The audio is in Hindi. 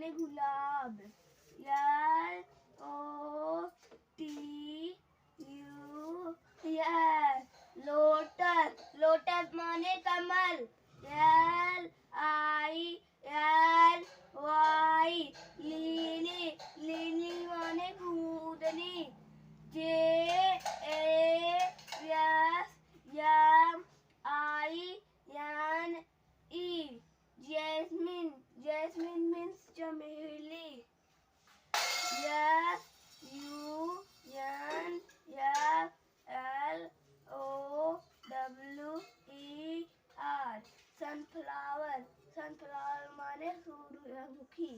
माने गुलाब। LOTUS लोटस, लोटस माने कमल। LILY लिली, लिली माने कूदनी। JASMINE जैस्मिन, जैस्मिन मीन्स चमेली। SUNFLOWER, सनफ्लावर, सनफ्लावर माने सूरजमुखी।